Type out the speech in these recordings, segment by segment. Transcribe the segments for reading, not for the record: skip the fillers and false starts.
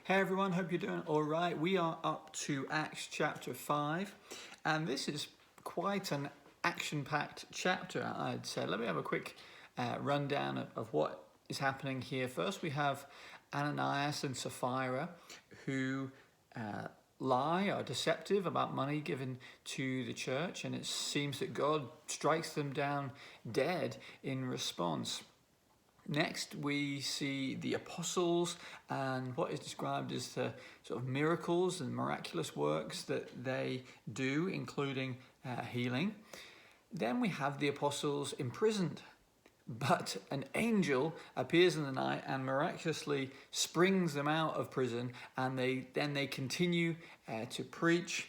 Hey everyone, hope you're doing all right. We are up to Acts chapter 5, and this is quite an action-packed chapter, I'd say. Let me have a quick rundown of what is happening here. First, we have Ananias and Sapphira who are deceptive about money given to the church, and it seems that God strikes them down dead in response. Next, we see the apostles and what is described as the sort of miracles and miraculous works that they do, including healing. Then we have the apostles imprisoned, but an angel appears in the night and miraculously springs them out of prison, and they continue to preach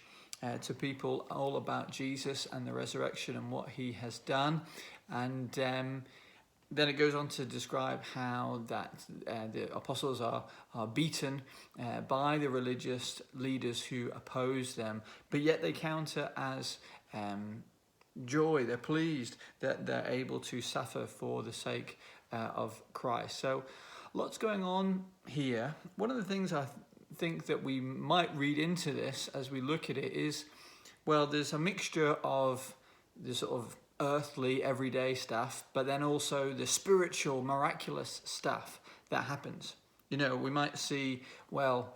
to people all about Jesus and the resurrection and what he has done. And then it goes on to describe how that the apostles are beaten by the religious leaders who oppose them, but yet they counter as joy. They're pleased that they're able to suffer for the sake of Christ. So lots going on here. One of the things I think that we might read into this as we look at it is, well, there's a mixture of the sort of earthly, everyday stuff, but then also the spiritual, miraculous stuff that happens. You know, we might see, the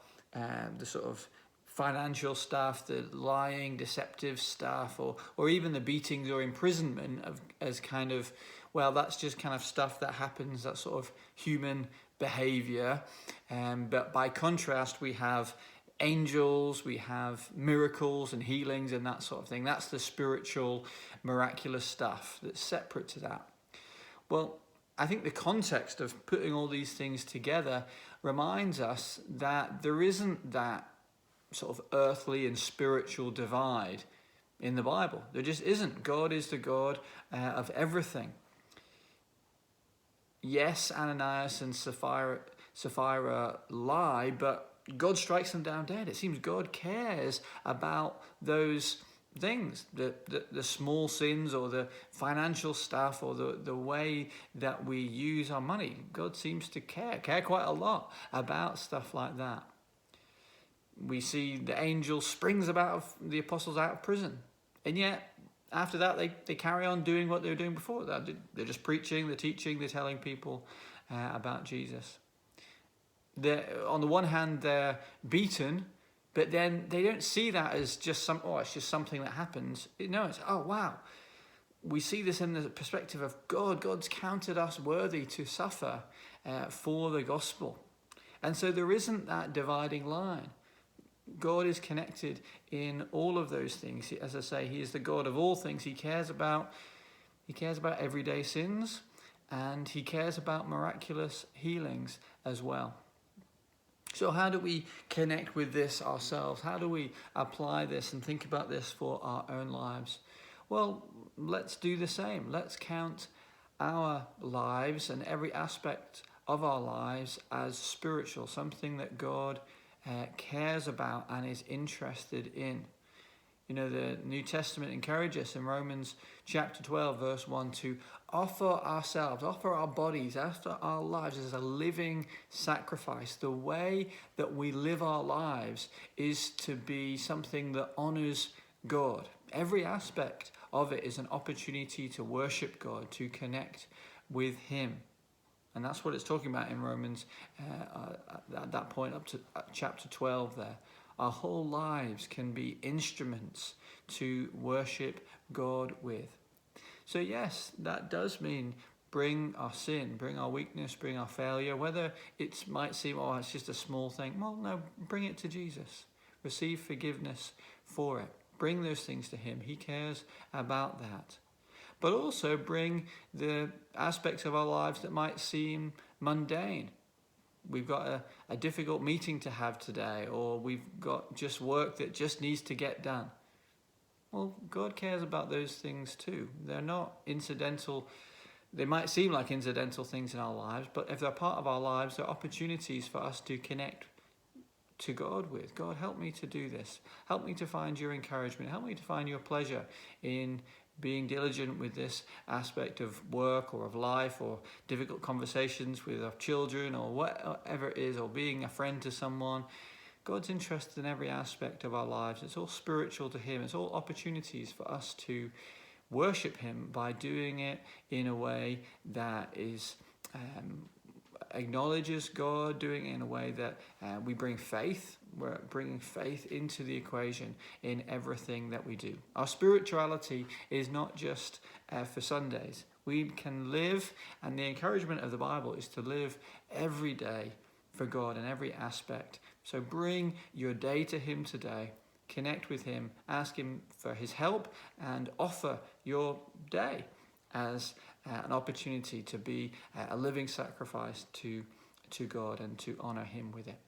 sort of financial stuff, the lying, deceptive stuff, or even the beatings or imprisonment as kind of, that's just kind of stuff that happens, that sort of human behavior. But by contrast, we have angels, we have miracles and healings and that sort of thing. That's the spiritual, miraculous stuff that's separate to that. Well, I think the context of putting all these things together reminds us that there isn't that sort of earthly and spiritual divide in the Bible. There just isn't. God is the God of everything. Yes, Ananias and Sapphira lie, but God strikes them down dead. It seems God cares about those things, the small sins or the financial stuff or the way that we use our money. God seems to care quite a lot about stuff like that. We see the angel springs the apostles out of prison, and yet after that they carry on doing what they were doing before that. They're just preaching, they're teaching, they're telling people about Jesus. On the one hand, they're beaten, but then they don't see that as just it's just something that happens. No, it's, wow. We see this in the perspective of God. God's counted us worthy to suffer for the gospel. And so there isn't that dividing line. God is connected in all of those things. As I say, he is the God of all things. He cares about everyday sins, and he cares about miraculous healings as well. So how do we connect with this ourselves? How do we apply this and think about this for our own lives? Well, let's do the same. Let's count our lives and every aspect of our lives as spiritual, something that God cares about and is interested in. You know, the New Testament encourages us in Romans chapter 12, verse 1, to offer our bodies, offer our lives as a living sacrifice. The way that we live our lives is to be something that honors God. Every aspect of it is an opportunity to worship God, to connect with him. And that's what it's talking about in Romans at that point up to chapter 12 there. Our whole lives can be instruments to worship God with. So yes, that does mean bring our sin, bring our weakness, bring our failure, whether it might seem, it's just a small thing. Well, no, bring it to Jesus. Receive forgiveness for it. Bring those things to him. He cares about that. But also bring the aspects of our lives that might seem mundane. We've got a difficult meeting to have today, or we've got just work that just needs to get done. Well, God cares about those things too. They're not incidental. They might seem like incidental things in our lives, but if they're part of our lives, they're opportunities for us to connect to God with. God, help me to do this. Help me to find your encouragement. Help me to find your pleasure in being diligent with this aspect of work or of life or difficult conversations with our children or whatever it is, or being a friend to someone. God's interested in every aspect of our lives. It's all spiritual to him. It's all opportunities for us to worship him by doing it in a way that is acknowledges God, doing it in a way that we bring faith. We're bringing faith into the equation in everything that we do. Our spirituality is not just for Sundays. We can live, and the encouragement of the Bible is to live every day for God in every aspect. So bring your day to him today. Connect with him, ask him for his help, and offer your day as an opportunity to be a living sacrifice to God and to honor him with it.